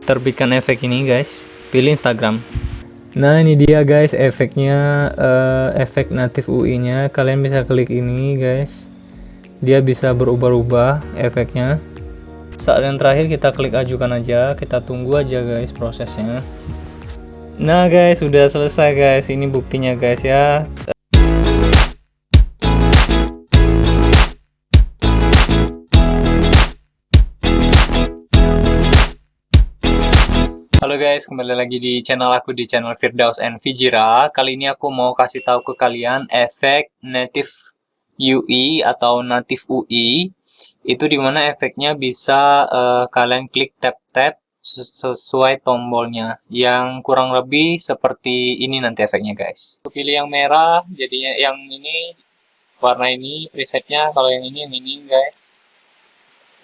terbitkan efek ini guys, pilih Instagram. Nah ini dia guys efeknya, efek native UI nya. Kalian bisa klik ini guys, dia bisa berubah-ubah efeknya. Saat yang terakhir kita klik ajukan aja, kita tunggu aja guys prosesnya. Nah guys sudah selesai guys, ini buktinya guys ya. Halo guys, kembali lagi di channel aku, di channel Firdaus and Fijira. Kali ini aku mau kasih tahu ke kalian efek native UI atau native UI. Itu dimana efeknya bisa kalian klik tap-tap sesuai tombolnya. Yang kurang lebih seperti ini nanti efeknya guys. Aku pilih yang merah, jadinya yang ini warna ini presetnya. Kalau yang ini guys.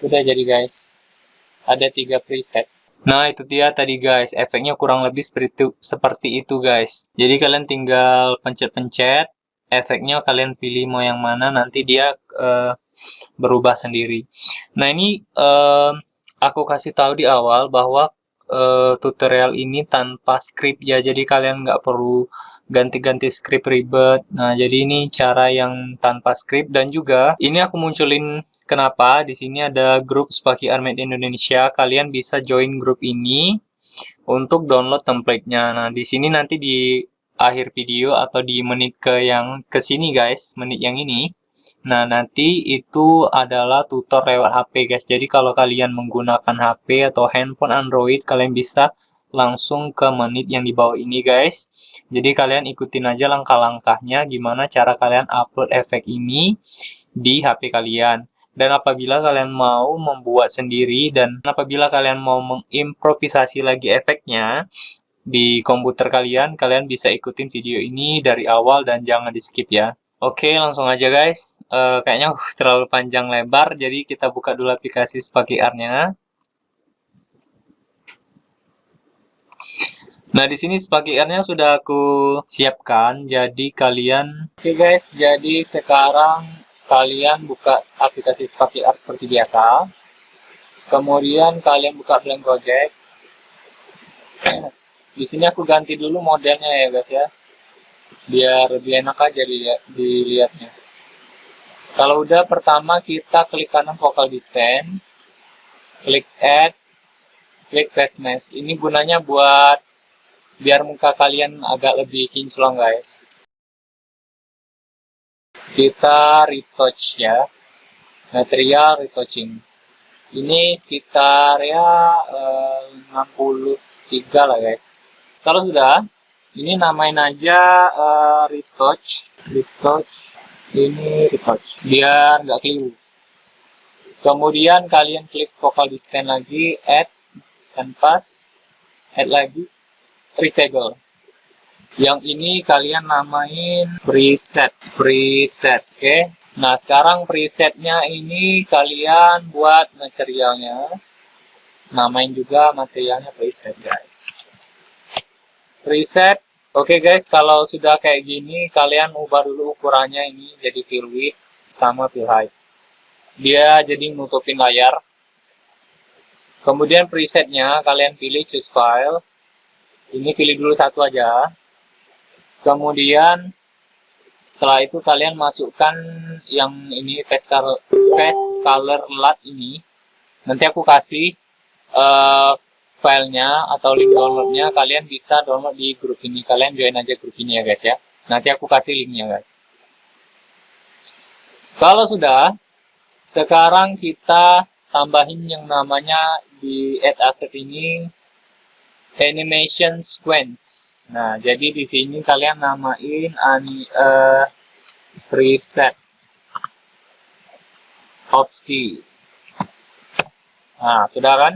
Udah jadi guys. Ada 3 preset. Nah itu dia tadi guys, efeknya kurang lebih seperti itu guys. Jadi kalian tinggal pencet-pencet, efeknya kalian pilih mau yang mana, nanti dia berubah sendiri. Nah ini aku kasih tahu di awal bahwa tutorial ini tanpa script ya, jadi kalian nggak perlu ganti-ganti script ribet. Nah jadi ini cara yang tanpa script, dan juga ini aku munculin kenapa di sini ada grup Spaki Armed Indonesia. Kalian bisa join grup ini untuk download template-nya. Nah di sini nanti di akhir video atau di menit ke sini guys, menit yang ini. Nah, nanti itu adalah tutor lewat HP guys. Jadi kalau kalian menggunakan HP atau handphone Android, kalian bisa langsung ke menit yang di bawah ini guys. Jadi kalian ikutin aja langkah-langkahnya gimana cara kalian upload efek ini di HP kalian. Dan apabila kalian mau membuat sendiri dan apabila kalian mau mengimprovisasi lagi efeknya di komputer kalian, kalian bisa ikutin video ini dari awal dan jangan di skip ya. Oke, langsung aja guys. Kayaknya terlalu panjang lebar, jadi kita buka dulu aplikasi Spaki R-nya. Nah, di sini Spaki R-nya sudah aku siapkan, jadi kalian... Oke guys, jadi sekarang kalian buka aplikasi Spaki R seperti biasa. Kemudian kalian buka Blank Project. Di sini aku ganti dulu modelnya ya guys ya, biar lebih enak aja dilihatnya. Kalau udah, pertama kita klik kanan focal distance, klik add, klik face mask. Ini gunanya buat biar muka kalian agak lebih kinclong guys. Kita retouch ya, material retouching. Ini sekitar ya 63 lah guys. Kalau sudah, ini namain aja retouch, ini retouch, biar nggak keliru. Kemudian kalian klik focal distance lagi, add canvas, add lagi rectangle. Yang ini kalian namain preset, oke. Nah sekarang presetnya ini kalian buat materialnya, namain juga materialnya preset guys. Preset. Oke guys, kalau sudah kayak gini, kalian ubah dulu ukurannya ini jadi fill width sama fill height. Dia jadi nutupin layar. Kemudian presetnya kalian pilih choose file. Ini pilih dulu satu aja. Kemudian setelah itu kalian masukkan yang ini face color LUT ini. Nanti aku kasih filenya atau link downloadnya, kalian bisa download di grup ini. Kalian join aja grup ini ya guys ya. Nanti aku kasih linknya guys. Kalau sudah, sekarang kita tambahin yang namanya di add asset ini animation sequence. Nah, jadi di sini kalian namain preset opsi. Nah, sudah kan?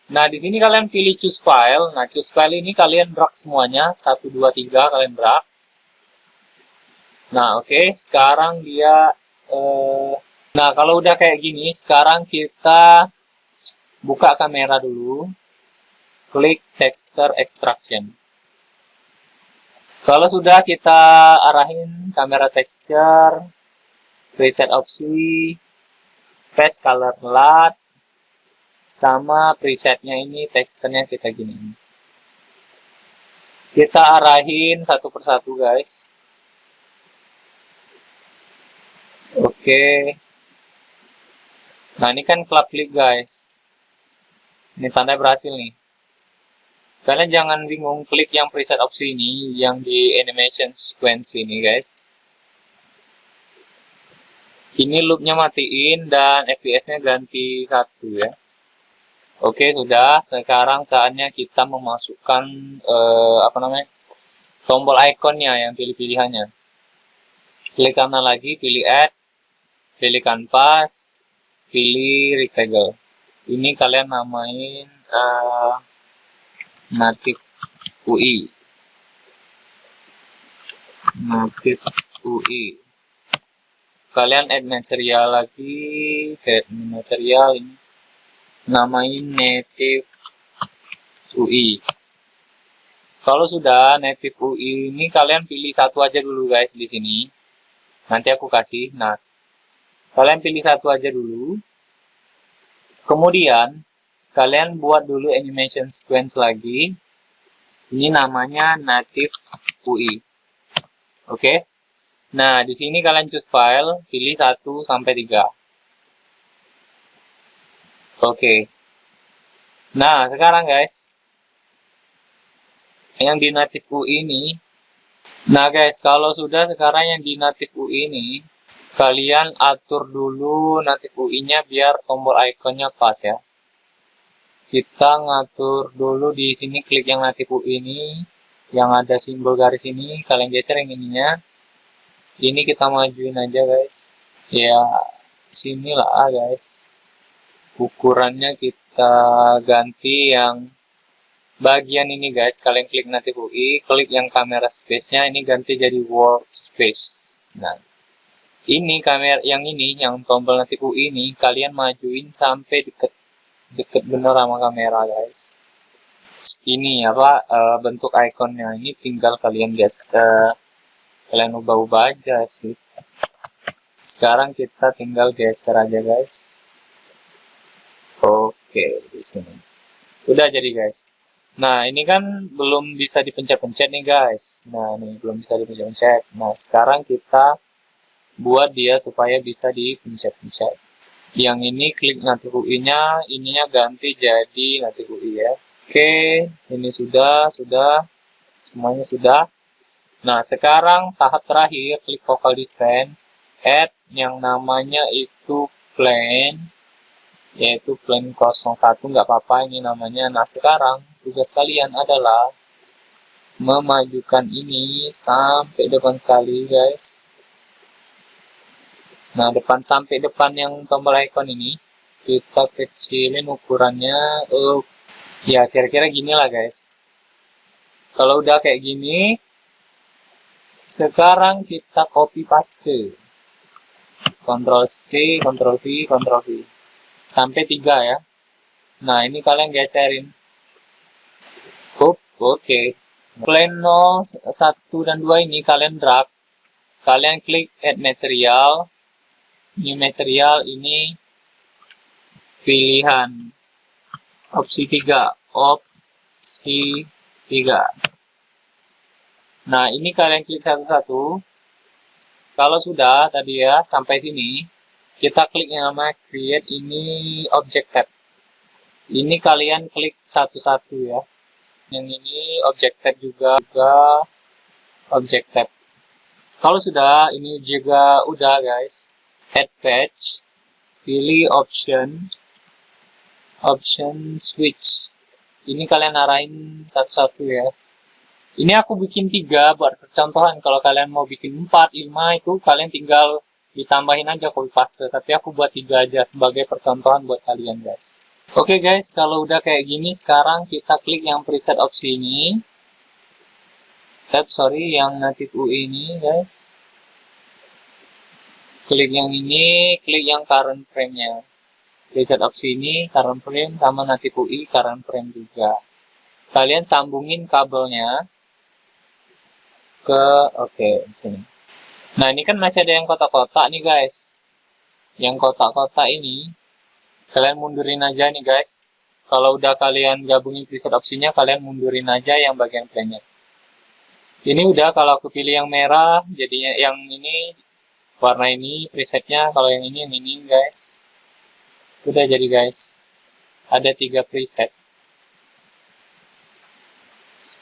Nah, di sini kalian pilih choose file. Nah, choose file ini kalian drag semuanya. 1, 2, 3 kalian drag. Nah, oke. Sekarang dia... nah, kalau udah kayak gini, sekarang kita buka kamera dulu. Klik texture extraction. Kalau sudah, kita arahin kamera texture, preset opsi, face color LUT, Sama presetnya ini teksturnya kita gini. Kita arahin satu persatu guys. Oke. Nah ini kan club click guys. Ini tanda berhasil nih. Kalian jangan bingung klik yang preset opsi ini, yang di animation sequence ini guys. Ini loopnya matiin dan FPS-nya ganti 1 ya. Oke sudah. Sekarang saatnya kita memasukkan tombol ikonnya yang pilih-pilihannya. Klik kanan lagi, pilih add, pilih canvas, pilih rectangle. Ini kalian namain native UI. Native UI. Kalian add material lagi, add material ini. Namain native UI. Kalau sudah native UI ini kalian pilih satu aja dulu guys di sini. Nanti aku kasih. Nah, kalian pilih satu aja dulu. Kemudian kalian buat dulu animation sequence lagi. Ini namanya native UI. Oke. Nah, di sini kalian choose file, pilih 1 sampai 3. Oke. Nah, sekarang guys, yang di native UI ini, nah guys, kalau sudah sekarang yang di native UI ini, kalian atur dulu native UI-nya biar tombol ikonnya pas ya. Kita ngatur dulu di sini, klik yang native UI ini, yang ada simbol garis ini, kalian geser yang ininya. Ini kita majuin aja guys. Ya, sinilah guys. Ukurannya kita ganti yang bagian ini guys. Kalian klik native UI, klik yang kamera space-nya, ini ganti jadi workspace. Nah, ini kamera yang ini, yang tombol native UI ini, kalian majuin sampai deket bener sama kamera guys. Ini bentuk ikonnya ini tinggal kalian kalian ubah-ubah aja sih. Sekarang kita tinggal geser aja guys. Oke, di sini udah jadi guys. Nah ini kan belum bisa dipencet-pencet nih guys. Nah ini belum bisa dipencet-pencet. Nah sekarang kita buat dia supaya bisa dipencet-pencet. Yang ini klik native UI-nya, ininya ganti jadi native UI ya. Oke, ini sudah, semuanya sudah. Nah, sekarang tahap terakhir, klik focal distance, add yang namanya itu plane, yaitu plane 01, nggak apa-apa ini namanya. Nah, sekarang tugas kalian adalah memajukan ini sampai depan sekali, guys. Nah, sampai depan yang tombol icon ini, kita kecilin ukurannya. Ya, kira-kira gini lah, guys. Kalau udah kayak gini, sekarang kita copy paste. Ctrl C, Ctrl V, Ctrl V. Sampai 3 ya. Nah, ini kalian geserin. Oke. Plane 0, 1, dan 2 ini kalian drag. Kalian klik add material. New material ini pilihan opsi 3. Opsi 3. Nah, ini kalian klik satu-satu. Kalau sudah tadi ya, sampai sini, kita klik yang nama create ini object tab. Ini kalian klik satu-satu ya. Yang ini object tab juga object tab. Kalau sudah, ini juga udah guys. Add patch, pilih option switch. Ini kalian arahin satu-satu ya. Ini aku bikin 3 buat percontohan. Kalau kalian mau bikin 4, 5 itu kalian tinggal ditambahin aja copy paste. Tapi aku buat 3 aja sebagai percontohan buat kalian guys. Oke guys, kalau udah kayak gini sekarang kita klik yang preset opsi ini. Yang native UI ini guys. Klik yang ini, klik yang current frame-nya. Preset opsi ini, current frame sama native UI, current frame juga. Kalian sambungin kabelnya ke di sini. Nah, ini kan masih ada yang kotak-kotak nih guys. Yang kotak-kotak ini Kalian mundurin aja nih guys. Kalau udah kalian gabungin preset opsinya, kalian mundurin aja yang bagian playnya. Ini udah, kalau aku pilih yang merah, jadinya yang ini warna ini presetnya. Kalau yang ini guys. Udah jadi guys. Ada 3 preset.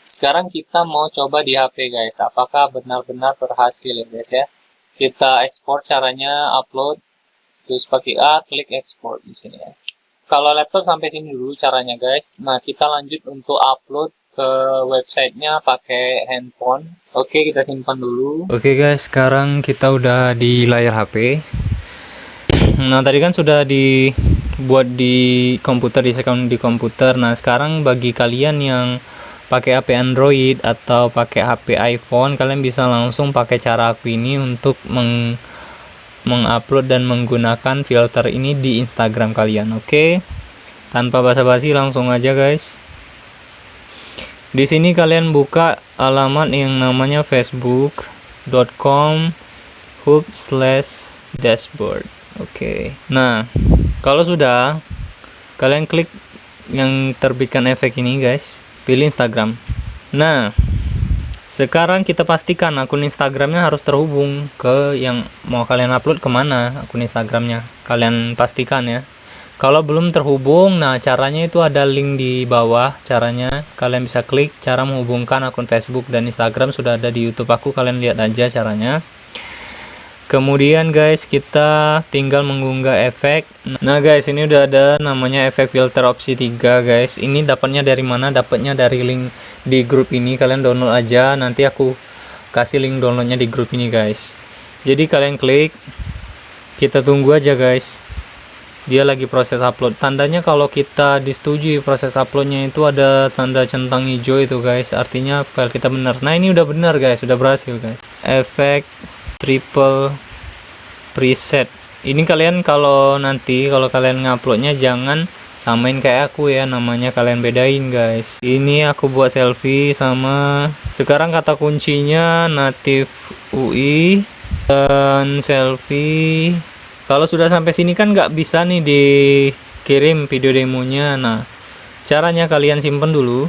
Sekarang kita mau coba di HP guys. Apakah benar-benar berhasil ya guys ya. Kita ekspor, caranya upload, terus pakai klik ekspor di sini ya. Kalau laptop sampai sini dulu caranya guys. Nah, kita lanjut untuk upload ke websitenya pakai handphone. Oke, kita simpan dulu. Oke guys, sekarang kita udah di layar HP. Nah, tadi kan sudah dibuat di komputer, di-account di komputer. Nah, sekarang bagi kalian yang pakai HP Android atau pakai HP iPhone, kalian bisa langsung pakai cara aku ini untuk mengupload dan menggunakan filter ini di Instagram kalian. Oke, tanpa basa-basi langsung aja guys. Di sini kalian buka alamat yang namanya facebook.com/hub/dashboard. Oke. Nah, kalau sudah, kalian klik yang terbitkan efek ini guys, pilih Instagram. Nah, sekarang kita pastikan akun Instagramnya harus terhubung ke yang mau kalian upload kemana akun Instagramnya. Kalian pastikan ya. Kalau belum terhubung, nah caranya itu ada link di bawah. Caranya kalian bisa klik cara menghubungkan akun Facebook dan Instagram, sudah ada di YouTube aku, kalian lihat aja caranya. Kemudian guys, kita tinggal mengunggah efek. Nah guys, ini udah ada namanya efek filter opsi 3 guys. Ini dapatnya dari mana? Dapatnya dari link di grup ini. Kalian download aja, nanti aku kasih link downloadnya di grup ini guys. Jadi kalian klik, kita tunggu aja guys. Dia lagi proses upload. Tandanya kalau kita disetujui proses uploadnya itu ada tanda centang hijau itu guys, artinya file kita benar. Nah, ini udah benar guys, sudah berhasil guys. Efek triple preset ini kalian kalau kalian nguploadnya jangan samain kayak aku ya, namanya kalian bedain guys. Ini aku buat selfie sama, sekarang kata kuncinya native UI dan selfie. Kalau sudah sampai sini kan nggak bisa nih dikirim video demonya. Nah, caranya kalian simpen dulu.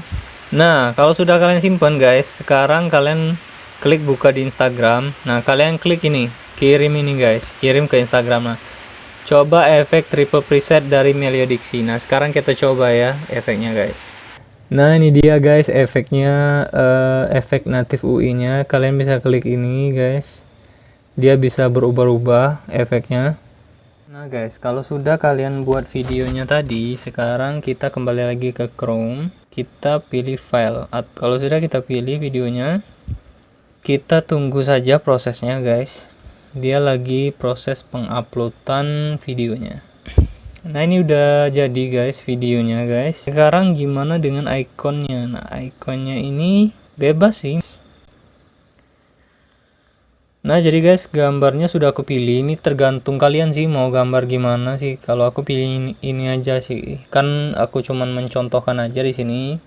Nah, kalau sudah kalian simpen guys, sekarang kalian klik buka di Instagram. Nah, kalian klik ini, kirim ini guys, kirim ke Instagram. Nah, coba efek triple preset dari Melodixi. Nah, sekarang kita coba ya efeknya guys. Nah, ini dia guys efeknya, efek native UI nya. Kalian bisa klik ini guys, dia bisa berubah-ubah efeknya. Nah guys, kalau sudah kalian buat videonya tadi, sekarang kita kembali lagi ke Chrome, kita pilih file. Kalau sudah kita pilih videonya, kita tunggu saja prosesnya guys. Dia lagi proses penguploadan videonya. Nah, ini udah jadi guys videonya guys. Sekarang gimana dengan ikonnya? Nah, ikonnya ini bebas sih. Nah, jadi guys, gambarnya sudah aku pilih. Ini tergantung kalian sih mau gambar gimana sih. Kalau aku pilih ini aja sih. Kan aku cuman mencontohkan aja di sini.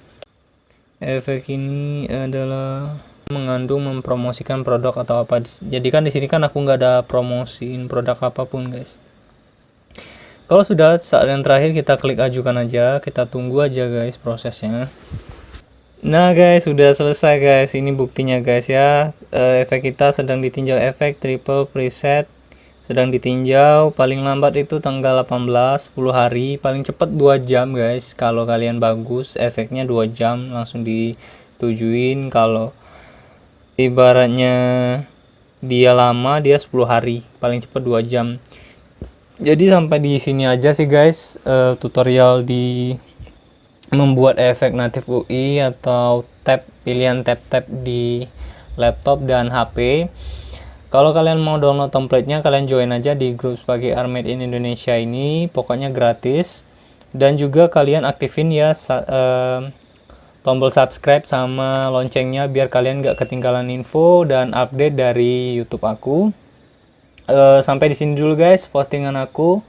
Efek ini adalah mengandung mempromosikan produk atau apa. Jadi kan di sini kan aku nggak ada promosiin produk apapun, guys. Kalau sudah, saat yang terakhir kita klik ajukan aja. Kita tunggu aja guys prosesnya. Nah guys, sudah selesai guys, ini buktinya guys ya. Efek kita sedang ditinjau, efek triple preset sedang ditinjau. Paling lambat itu tanggal 18, 10 hari, paling cepat 2 jam guys. Kalau kalian bagus efeknya 2 jam langsung ditujuin. Kalau ibaratnya dia lama, dia 10 hari, paling cepat 2 jam. Jadi sampai di sini aja sih guys, tutorial di membuat efek native UI atau pilihan tab di laptop dan HP. Kalau kalian mau download templatenya, kalian join aja di grup sebagai Armade in Indonesia ini, pokoknya gratis. Dan juga kalian aktifin ya tombol subscribe sama loncengnya biar kalian gak ketinggalan info dan update dari YouTube aku. Sampai di sini dulu guys postingan aku.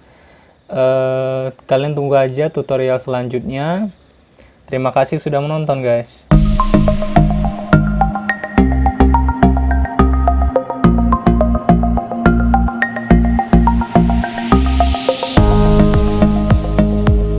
Kalian tunggu aja tutorial selanjutnya. Terima kasih sudah menonton guys.